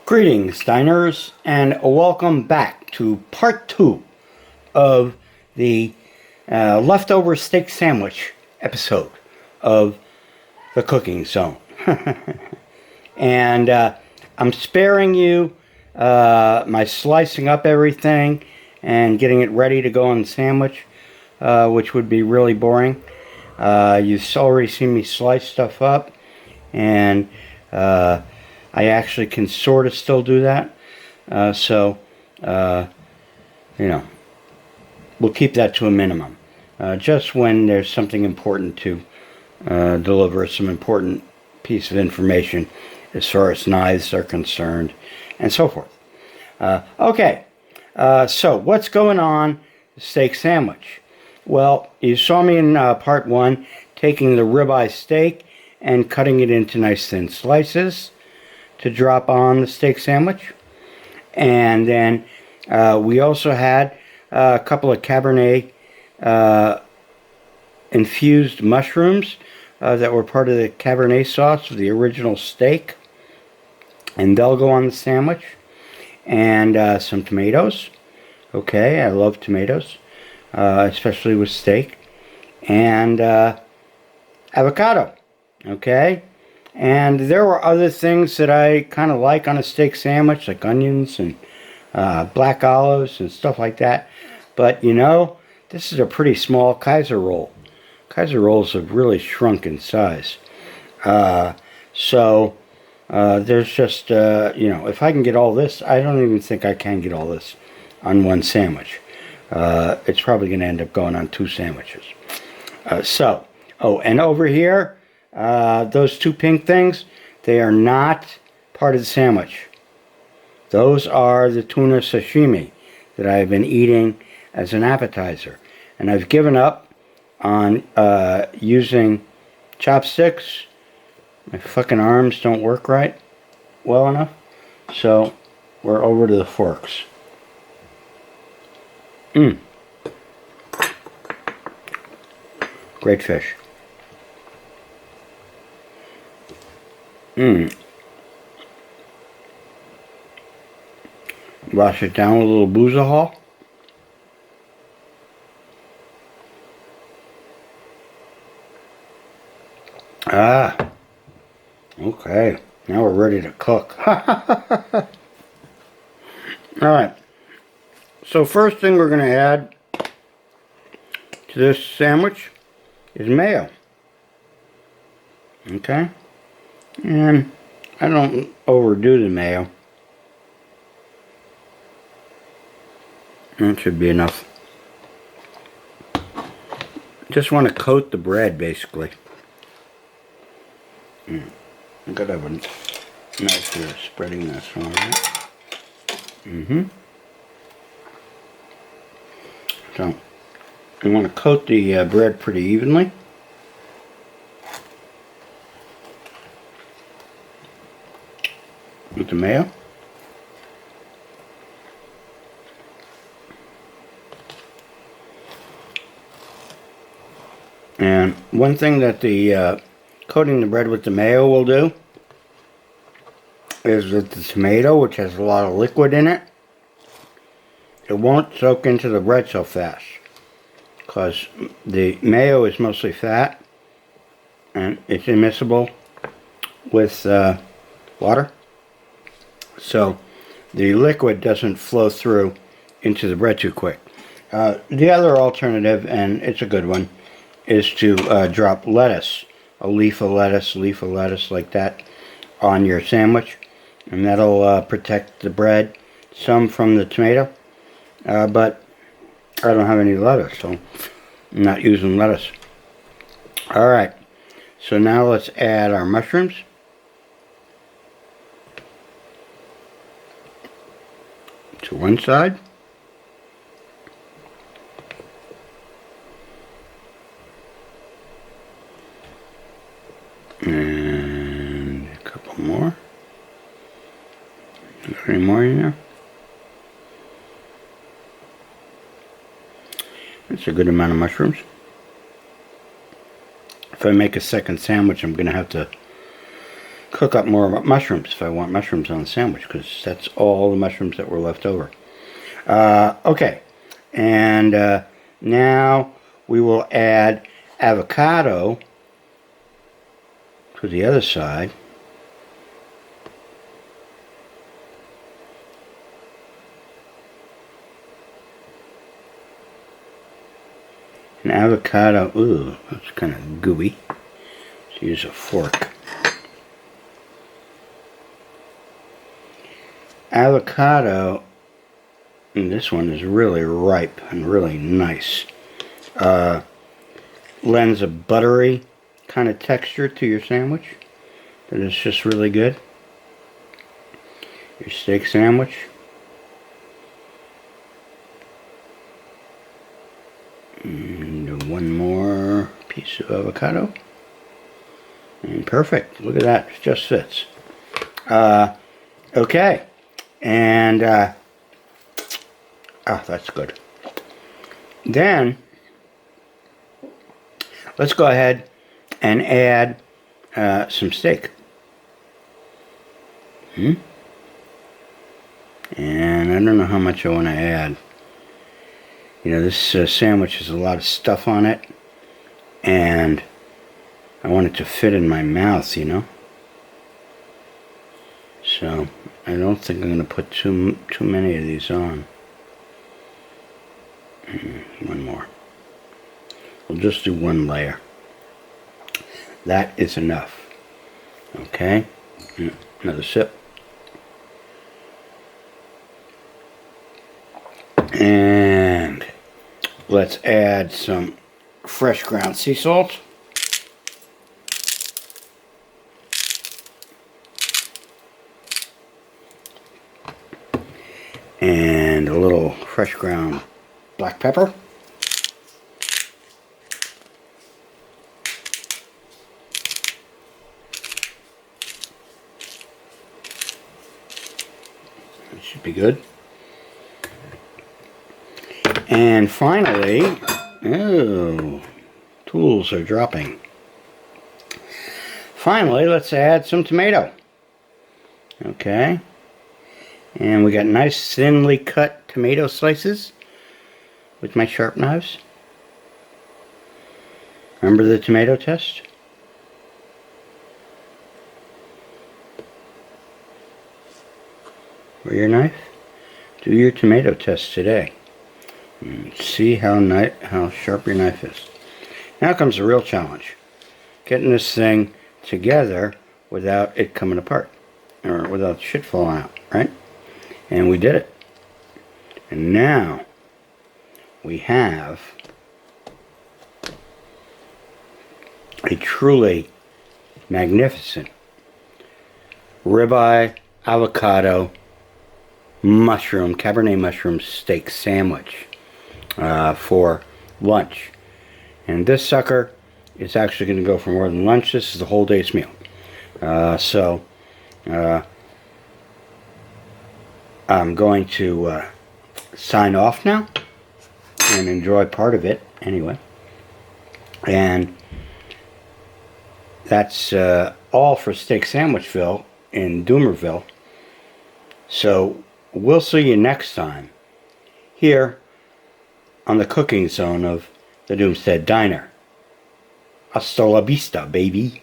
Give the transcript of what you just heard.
Greetings, diners, and welcome back to part 2 of the leftover steak sandwich episode of the Cooking Zone. And I'm sparing you my slicing up everything and getting it ready to go on the sandwich, which would be really boring. You've already seen me slice stuff up, and I actually can sort of still do that. We'll keep that to a minimum. Just when there's something important to deliver, some important piece of information as far as knives are concerned, and so forth. So what's going on the steak sandwich? Well, you saw me in part 1 taking the ribeye steak and cutting it into nice thin slices to drop on the steak sandwich. And then we also had a couple of Cabernet infused mushrooms that were part of the Cabernet sauce of the original steak, and they'll go on the sandwich. And some tomatoes. Okay, I love tomatoes, especially with steak. And avocado. Okay. And there were other things that I kind of like on a steak sandwich, like onions and black olives and stuff like that. But, you know, this is a pretty small Kaiser roll. Kaiser rolls have really shrunk in size. There's just, if I can get all this, I don't even think I can get all this on one sandwich. It's probably going to end up going on 2 sandwiches. And over here, those 2 pink things, they are not part of the sandwich. Those are the tuna sashimi that I've been eating as an appetizer. And I've given up on using chopsticks. My fucking arms don't work well enough. So we're over to the forks. Great fish. Wash it down with a little Boozahol. Okay. Now we're ready to cook. Alright. So first thing we're going to add to this sandwich is mayo. Okay. And I don't overdo the mayo. That should be enough. Just want to coat the bread, basically. I'm going to have a knife here spreading this on it. So, you want to coat the bread pretty evenly. With the mayo. And one thing that the coating the bread with the mayo will do is that the tomato, which has a lot of liquid in it, it won't soak into the bread so fast, because the mayo is mostly fat and it's immiscible with water. So the liquid doesn't flow through into the bread too quick. The other alternative, and it's a good one, is to drop lettuce, a leaf of lettuce like that, on your sandwich, and that'll protect the bread some from the tomato. But I don't have any lettuce, so I'm not using lettuce. Alright, so now let's add our mushrooms. To one side. And a couple more. Got any more in there? That's a good amount of mushrooms. If I make a second sandwich, I'm going to have to cook up more mushrooms if I want mushrooms on the sandwich, because that's all the mushrooms that were left over. Okay, and now we will add avocado to the other side. An avocado, ooh, that's kind of gooey. Let's use a fork. Avocado, and this one is really ripe and really nice. Lends a buttery kind of texture to your sandwich that is just really good. Your steak sandwich. And one more piece of avocado. And perfect. Look at that. It just fits. Okay. And, that's good. Then, let's go ahead and add some steak. And I don't know how much I want to add. You know, this sandwich has a lot of stuff on it, and I want it to fit in my mouth, you know. So I don't think I'm going to put too many of these on. One more. We'll just do one layer. That is enough. Okay. Another sip. And let's add some fresh ground sea salt. And a little fresh ground black pepper. That should be good. And finally, oh, tools are dropping. Finally, let's add some tomato. Okay. And we got nice thinly cut tomato slices with my sharp knives. Remember the tomato test? For your knife? Do your tomato test today. And see how sharp your knife is. Now comes the real challenge. Getting this thing together without it coming apart. Or without shit falling out, right? And we did it. And now we have a truly magnificent ribeye, avocado, mushroom, Cabernet mushroom steak sandwich for lunch. And this sucker is actually going to go for more than lunch. This is the whole day's meal. I'm going to sign off now and enjoy part of it anyway. And that's all for Steak Sandwichville in Doomerville. So we'll see you next time here on the cooking zone of the Doomstead Diner. Hasta la vista, baby.